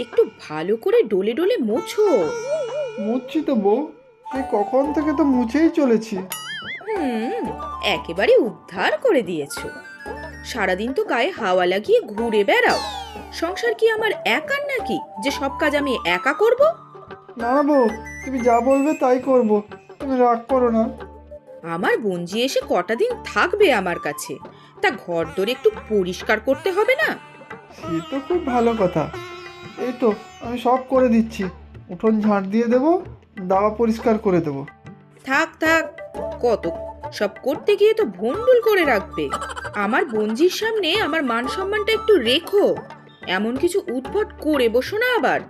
একটু ভালো করে ডলে ডলে মোছো। মুছছি তো বউ, সেই কখন থেকে তো মুছেই চলেছি। একেবারে উদ্ধার করে দিয়েছো। সারাদিন তো গায়ে হাওয়া লাগিয়ে ঘুরে বেড়াও। সংসার কি আমার একার নাকি যে সব কাজ আমি একা করব? না না বউ, তুমি যা বলবে তাই করব, তুমি রাগ করো না। আমার বোনজি এসে কটা দিন থাকবে আমার কাছে, তা ঘর দোর একটু পরিষ্কার করতে হবে না? সে তো খুব ভালো কথা। এই তো আমি সব করে দিচ্ছি, উঠোন ঝাঁট দিয়ে দেবো, দাওয়া পরিষ্কার করে দেবো। থাক থাক, কত সব করতে গিয়ে তো ভন্ডুল করে রাখবে। আমার বোনজির সামনে আমার মান সম্মানটা একটু রেখো। এমন কিছু উদ্ভট করে বসো না আবার।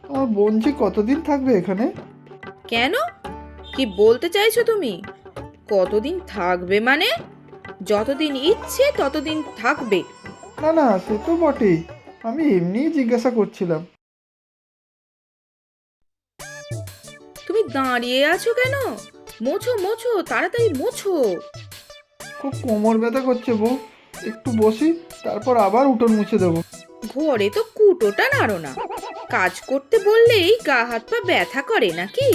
আমার বোনজি কতদিন থাকবে এখানে? কেন, কি বলতে চাইছো তুমি? কতদিন থাকবে মানে? যতদিন ইচ্ছে ততদিন থাকবে। না না, সে তো বটেই, আমি এমনিই জিজ্ঞাসা করছিলাম। তুমি দাঁড়িয়ে আছো কেন? মোছো মোছো, তাড়াতাড়ি মোছো। খুব কোমর ব্যথা করছে বউ, একটু বসি, তারপর আবার উঠোন মুছে দেবো। ঘরে তো কুটোটা নাড়ো না, কাজ করতে বললেই গা হাত পা ব্যথা করে নাকি?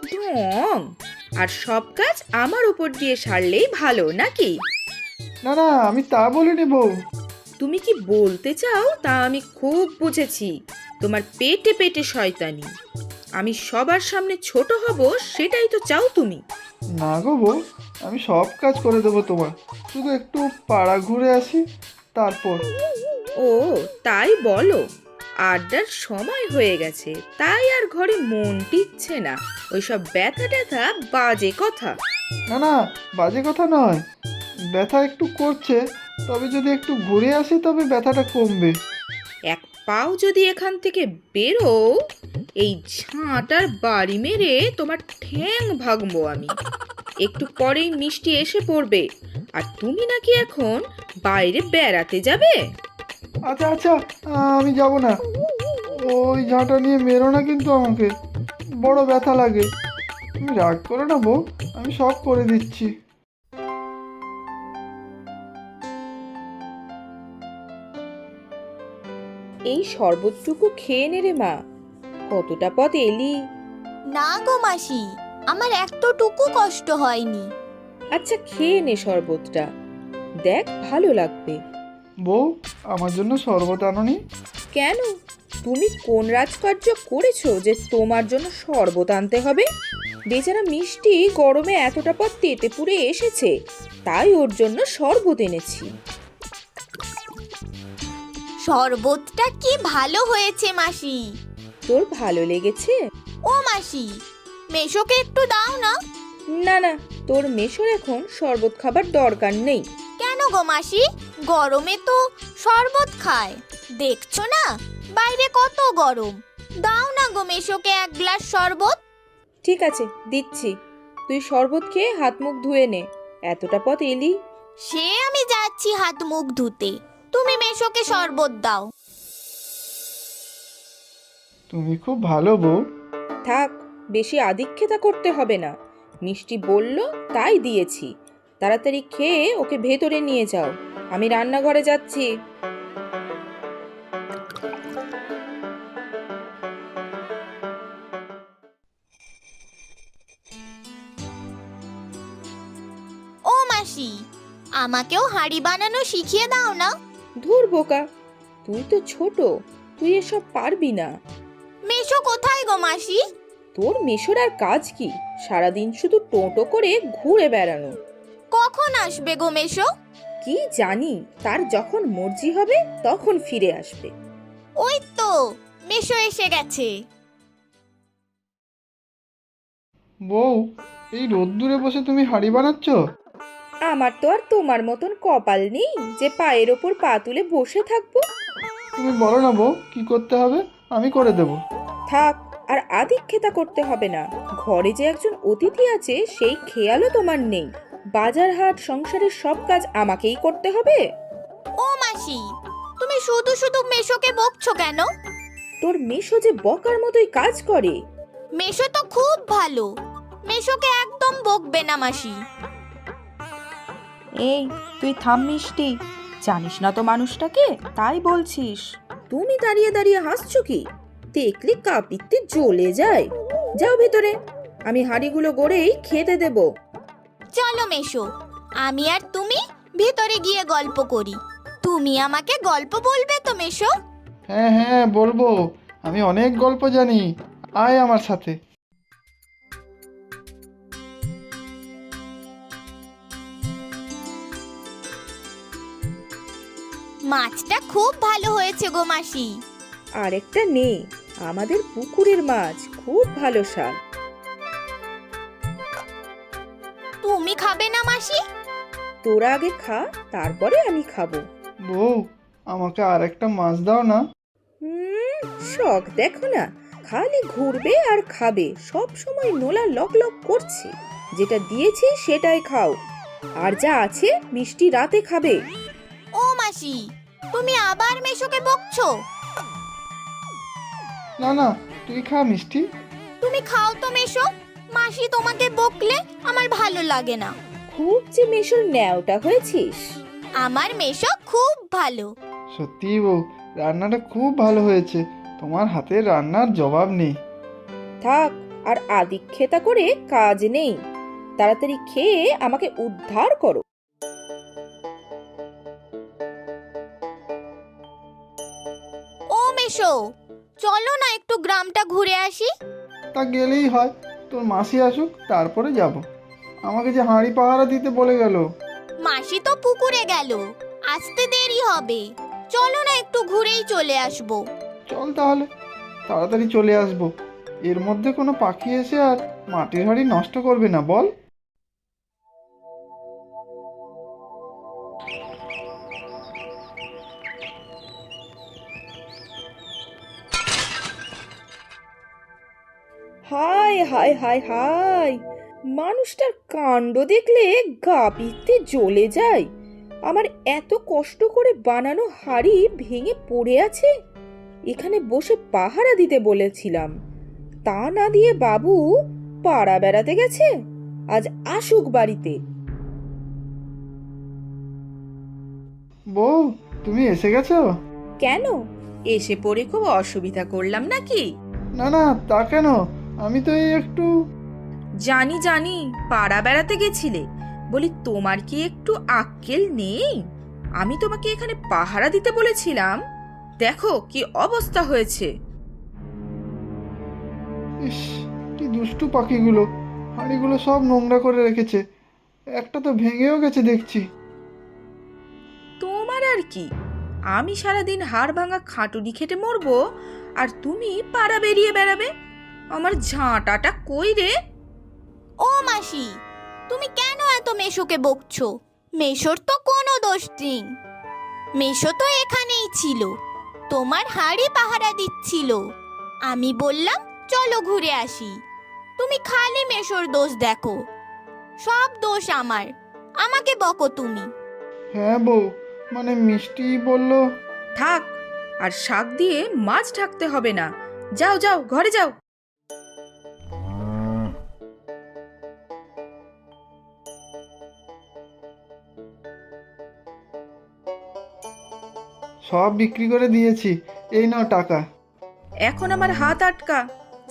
ঢং! আর সব কাজ আমার উপর দিয়ে সারলেই ভালো নাকি? না না, আমি তা বলিনি বউ। তুমি কি বলতে চাও তা আমি খুব বুঝেছি। তোমার পেটে পেটে শয়তানি। আমি সবার সামনে ছোট হব সেটাই তো চাও তুমি। না গো বউ, আমি সব কাজ করে দেবো তোমার, শুধু একটু পাড়া ঘুরে আসি তারপর। ও, তাই বলো? আড্ডার সময় হয়ে গেছে, তাই আর ঘরে মন টিকছে না। ওইসব ব্যথা ট্যাথা বাজে কথা। না না, বাজে কথা নয়, ব্যথা একটু করছে, তবে যদি একটু ঘুরে আসি তবে ব্যথাটা কমবে। এক পাও যদি এখান থেকে বেরো, এই ঝাঁটার বাড়ি মেরে তোমার ঠ্যাং ভাঙবো আমি। একটু পরেই মিষ্টি এসে পড়বে, আর তুমি নাকি এখন বাইরে বেড়াতে যাবে? আচ্ছা আচ্ছা, আমি যাব না। ওই ঝাঁটা নিয়ে মেরো না কিন্তু আমাকে, বড় ব্যথা লাগে। তুমি রাগ করো না বউ, আমি সব করে দিচ্ছি। এই শরবতটুকু খেয়ে নে রে মা। কতটা পথ এলি। না গো মাসি, আমার এতটুকু কষ্ট হয়নি। আচ্ছা খেয়ে নে শরবতটা, দেখ ভালো লাগবে। বউ, আমার জন্য শরবত আনোনি? কেন, তুমি কোন রাজকার্য করেছো যে তোমার জন্য শরবত আনতে হবে? বেচারা মিষ্টি গরমে এতটা পথ তেতে পুড়ে এসেছে, তাই ওর জন্য শরবত এনেছি। শরবতটা কি ভালো হয়েছে মাসি। তোর ভালো লেগেছে? ও মাসি, মেশোকে একটু দাও না। না না, তোর মেশোর এখন শরবত খাবার দরকার নেই। কেন গো মাসি, গরমে তো শরবত খায়, দেখছো না বাইরে কত গরম। দাও না গো মেশোকে এক গ্লাস শরবত। ঠিক আছে, দিচ্ছি। তুই শরবত খেয়ে হাত মুখ ধুয়ে নে, এতটা পথ এলি। সে আমি যাচ্ছি হাত মুখ ধুতে, তুমি মেশোকে শরবত দাও। তুমি খুব ভালো বউ। থাক, বেশি আদিক্ষেতা করতে হবে না। মিষ্টি বলল তাই দিয়েছি। তাড়াতাড়ি খেয়ে ওকে ভেতরে নিয়ে যাও, আমি রান্নাঘরে যাচ্ছি। ও মাসি, আমাকেও হাঁড়ি বানানো শিখিয়ে দাও না। ধুর বোকা, তুই তো ছোট, তুই এসব পারবি না। মেশো কোথায় গো মাসি? তোর মেশোর আর কাজ কি? সারাদিন শুধু টোটো করে ঘুরে বেড়ানো। কখন আসবে গো মেশো? কি জানি, তার যখন মর্জি হবে তখন ফিরে আসবে। ওই তো মেশো এসে গেছে। বউ, এই রোদ্দুরে বসে তুমি হাঁড়ি বানাচ্ছ? আমার তো আর তোমার মতন কপাল নেই যে পায়ের ওপর পা তুলে বসে থাকবো। তুমি বলো না বউ, কি করতে হবে, আমি করে দেবো। থাক, আর আদিক্ষেতা করতে হবে না। ঘরে যে একজন অতিথি আছে সেই খেয়ালও তোমার নেই। বাজার হাট সংসারের সব কাজ আমাকেই করতে হবে। ও মাসি, তুমি শুধু শুধু মেশোকে বকছো কেন? তোর মেশো যে বকার মতোই কাজ করে। মেশো তো খুব ভালো, মেশোকে একদম বকবে না মাসি। এই তুই থাম মিষ্টি, জানিস না তো মানুষটাকে, তাই বলছিস। তুমি দাঁড়িয়ে দাঁড়িয়ে হাসছো কি? দেখলে কাপিতে জ্বলে যায়। যাও ভেতরে, আমি হাঁড়িগুলো গড়েই খেতে দেব। চলো মেশো, আমি আর তুমি ভেতরে গিয়ে গল্প করি। তুমি আমাকে গল্প বলবে তো মেশো? হ্যাঁ হ্যাঁ বলবো, আমি অনেক গল্প জানি, আয় আমার সাথে। মাছটা খুব ভালো হয়েছে গো মাসি। আরেকটা নে, আমাদের পুকুরের মাছ, খুব ভালো স্বাদ। তুমি খাবে না মাসি? তোরা আগে খা, তারপরে আমি খাবো। বউ, আমাকে আর একটা মাছ দাও না। শখ দেখো না, খালি ঘুরবে আর খাবে, সব সময় নোলা লক লক করছে। যেটা দিয়েছি সেটাই খাও, আর যা আছে মিষ্টি রাতে খাবে। ও মাসি, তুমি আবার মেশোকে বকছো? না না, তুই খা মিষ্টি। তুমি খাও তো মেশো, মাসি তোমাকে বকলে আমার ভালো লাগে না। খুব যে মেশোর ন্যাওটা হয়েছিস। আমার মেশো খুব ভালো। সত্যি বউ, রান্নাটা খুব ভালো হয়েছে, তোমার হাতের রান্নার জবাব নেই। থাক, আর আদিক্ষেতা করে কাজ নেই, তাড়াতাড়ি খেয়ে আমাকে উদ্ধার করো। ও মেশো, চলো না একটু গ্রামটা ঘুরে আসি। তা গেলেই হয়, তোর মাসি আসুক তারপরে যাব। আমাকে যে হাঁড়ি পাহারা দিতে বলে গেল। মাসি তো পুকুরে গেল, আসতে দেরি হবে। চলো না একটু ঘুরেই চলে আসবো। চল তাহলে, তাড়াতাড়ি চলে আসবো। এর মধ্যে কোনো পাখি এসে আর মাটির হাঁড়ি নষ্ট করবে না, বল? হায় হায় হায় হায়, মানুষটার কাণ্ড দেখলে গা পিত্তে জ্বলে যায়। আমার এত কষ্ট করে বানানো হাড়ি ভেঙে পড়ে আছে। এখানে বসে পাহারা দিতে বলেছিলাম, তা না দিয়ে বাবু পাড়া বেড়াতে গেছে। আজ আসুক বাড়িতে। বউ, তুমি এসে গেছো? কেন, এসে পড়ে খুব অসুবিধা করলাম নাকি? না না, তা কেন, আমি তো এই একটু। জানি জানি, পাড়া বেড়াতে গেছিলে, বলি তোমার কি একটু আক্কেল নেই? আমি তোমাকে এখানে পাহারা দিতে বলেছিলাম, দেখো কি অবস্থা হয়েছে। ইস, কি দুষ্টু পাখিগুলো, হাঁড়িগুলো সব নোংরা করে রেখেছে। একটা তো ভেঙেও গেছে দেখছি। তোমার আর কি, আমি সারাদিন হাড় ভাঙা খাটুনি খেটে মরবো, আর তুমি পাড়া বেরিয়ে বেড়াবে। আমার ঝাঁটাটা কই রে? ও মাসি, তুমি কেন এত মেশোকে বকছো? মেশোর তো কোনো দোষ নেই। মেশো তো এখানেই ছিল, তোমার হাড়ি পাহারা দিচ্ছিল। আমি বললাম চলো ঘুরে আসি, তুমি খালি মেশোর দোষ দেখো। সব দোষ আমার, আমাকে বকো তুমি। হ্যাঁ বউ, মানে মিষ্টি বলল। থাক, আর শাক দিয়ে মাছ ঢাকতে হবে না। যাও যাও, ঘরে যাও। সব বিক্রি করে দিয়েছি, এই নাও টাকা। এখন আমার হাত আটকা,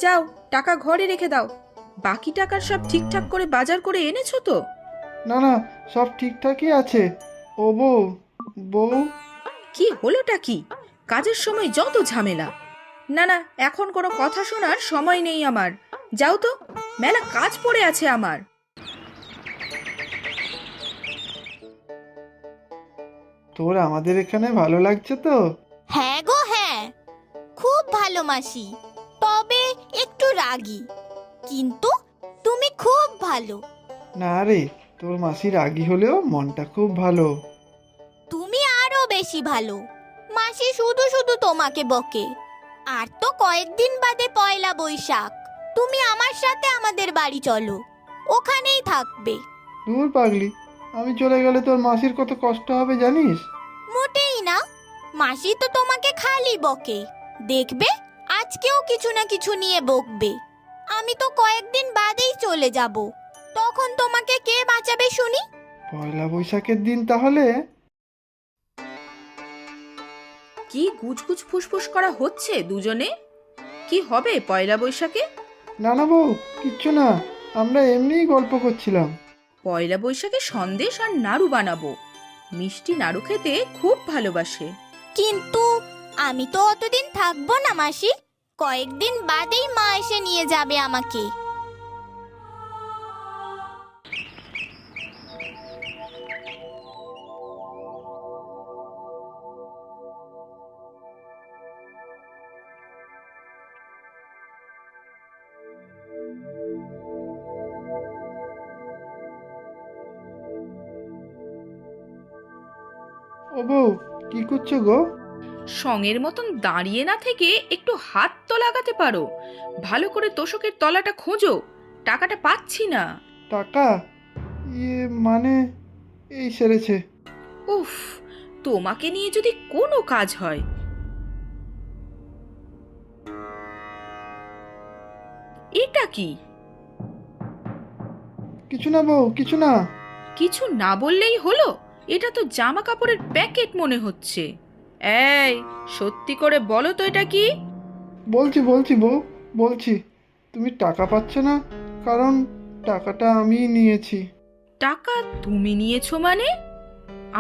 যাও টাকা ঘরে রেখে দাও। বাকি টাকার সব ঠিকঠাক করে বাজার করে এনেছো তো? না না, সব ঠিকঠাকই আছে। ও বউ, বউ। কি হলোটা কি? কাজের সময় যত ঝামেলা। না না, এখন কোনো কথা শোনার সময় নেই আমার। যাও তো, মেলা কাজ পড়ে আছে আমার। তোর আমাদের এখানে ভালো লাগছে তো? হ্যাঁ গো হ্যাঁ, খুব ভালো মাসি, তবে একটু রাগী, কিন্তু তুমি খুব ভালো। না রে, তোর মাসি রাগী হলেও মনটা খুব ভালো। তুমি আরো বেশি ভালো। মাসি শুধু শুধু তোমাকে বকে। আর তো কয়েকদিন বাদে পয়লা বৈশাখ, তুমি আমার সাথে আমাদের বাড়ি চলো, ওখানেই থাকবে। দূর পাগলি, আমি চলে গেলে তোর মাসির কত কষ্ট হবে জানিস? মোটেই না, মাসি তো তোমাকে খালি বকে। দেখবে আজকেও কিছু না কিছু নিয়ে বকবে। আমি তো কয়েকদিন বাদেই চলে যাব। তখন তোমাকে কে বাঁচাবে শুনি? পয়লা বৈশাখের দিন তাহলে? কি গুজগুজ ফুসফুস করা হচ্ছে দুজনে? কি হবে পয়লা বৈশাখে? না না বউ, কিচ্ছু না, আমরা এমনিই গল্প করছিলাম। পয়লা বৈশাখে সন্দেশ আর নাড়ু বানাবো। মিষ্টি নাড়ু খেতে খুব ভালোবাসে। কিন্তু আমি তো অতদিন থাকবো না মাসি। কয়েকদিন বাদেই মা এসে নিয়ে যাবে আমাকে। ও বউ, কি করছো গো? সঙের মতন দাঁড়িয়ে না থেকে একটু হাত তো লাগাতে পারো। ভালো করে তোশকের তলাটা খোঁজো, টাকাটা পাচ্ছি না। টাকা? মানে এই সেরেছে। উফ, তোমাকে নিয়ে যদি কোনো কাজ হয়। এটা কি? কিছু না বউ, কিছু না। কিছু না বললেই হলো? এটা তো জামা কাপড়ের প্যাকেট মনে হচ্ছে। এই, সত্যি করে বলো তো এটা কি? বলছি বলছি বউ, বলছি। তুমি টাকা পাচ্ছ না কারণ টাকাটা আমি নিয়েছি। টাকা তুমি নিয়েছো মানে?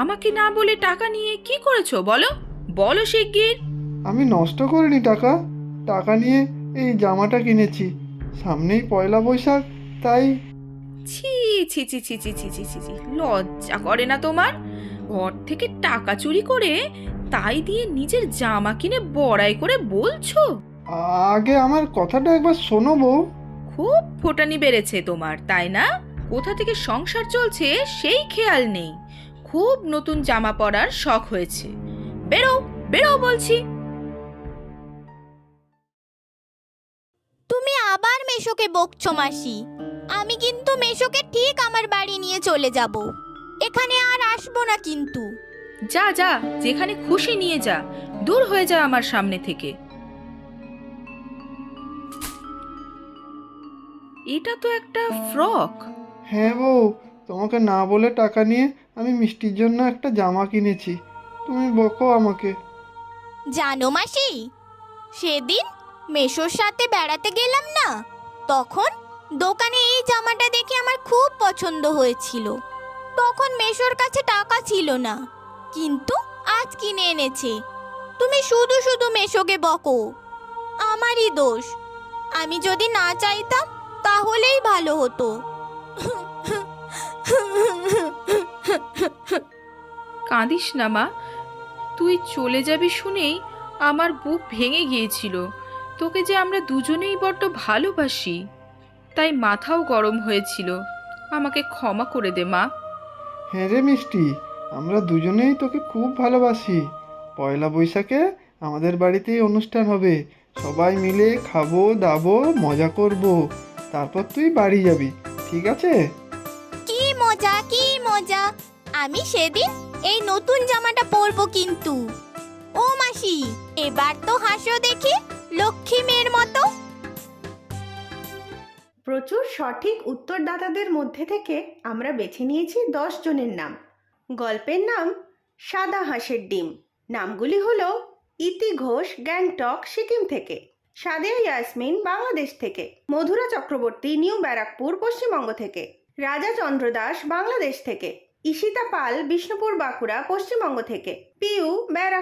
আমাকে না বলে টাকা নিয়ে কি করেছো বলো? বলো শিগগির। আমি নষ্ট করিনি টাকা। টাকা নিয়ে এই জামাটা কিনেছি। সামনেই পয়লা বৈশাখ, তাই। ছি ছি ছি ছি ছি ছি ছি ছি ছি, লজ্জা করে না তোমার? ঘর থেকে টাকা চুরি করে তাই দিয়ে নিজের জামা কিনে বড়াই করে বলছো? আগে আমার কথাটা একবার শোনো বউ। খুব ফোটানি বেড়েছে তোমার, তাই না? কোথা থেকে সংসার চলছে সেই খেয়াল নেই। খুব নতুন জামা পরার শখ হয়েছে। বেরো বেরো বলছি। তুমি আবার মেশোকে বকছো মাসি। আমি কিন্তু মেশোকে ঠিক আমার বাড়ি নিয়ে চলে যাব। এখানে আর আসবো না কিন্তু। যা যা, যেখানে খুশি নিয়ে যা, দূর হয়ে যা আমার সামনে থেকে। এটা তো একটা ফ্রক। হ্যাঁ বউ, তোমাকে না বলে টাকা নিয়ে আমি মিষ্টির জন্য একটা জামা কিনেছি। তুমি বকো আমাকে। জানো মাসি, সেদিন মেশোর সাথে বেড়াতে গেলাম না, তখন দোকানে এই জামাটা দেখে আমার খুব পছন্দ হয়েছিল। তখন মেশোর কাছে টাকা ছিল না, কিন্তু আজ কিনে এনেছে। তুমি শুধু শুধু মেশোকে বকো। আমারই দোষ। আমি যদি না চাইতাম তাহলেই ভালো হতো। কাঁদিস না মা, তুই চলে যাবি শুনেই আমার বুক ভেঙে গিয়েছিল। তোকে যে আমরা দুজনেই বড্ড ভালোবাসি, তাই মাথাও গরম হয়েছিল। আমাকে ক্ষমা করে দে মা। হ্যাঁ রে মিষ্টি, আমরা দুজনেই তোকে খুব ভালোবাসি। পয়লা বৈশাখে আমাদের বাড়িতেই অনুষ্ঠান হবে। সবাই মিলে খাবো দাবো, মজা করব। তারপর তুই বাড়ি যাবি, ঠিক আছে? কি মজা কি মজা! আমি সেদিন এই নতুন জামাটা পরবো কিন্তু। ও মাসি, এবার তো হাসো দেখি, লক্ষ্মী মেয়ের মতো। প্রচুর সঠিক উত্তরদাতাদের মধ্যে থেকে আমরা বেছে নিয়েছি 10 জনের নাম। গল্পের নাম সাদা হাঁসের ডিম। নামগুলি হলো ইতি ঘোষ, গ্যাংটক, সিকিম থেকে; সাদিয়া ইয়াসমিন, বাংলাদেশ থেকে; মধুরা চক্রবর্তী, নিউ ব্যারাকপুর, পশ্চিমবঙ্গ থেকে; রাজা চন্দ্র দাস, বাংলাদেশ থেকে; ঈশিতা পাল, বিষ্ণুপুর, বাঁকুড়া, পশ্চিমবঙ্গ থেকে; পিউ, ব্যারাকপুর।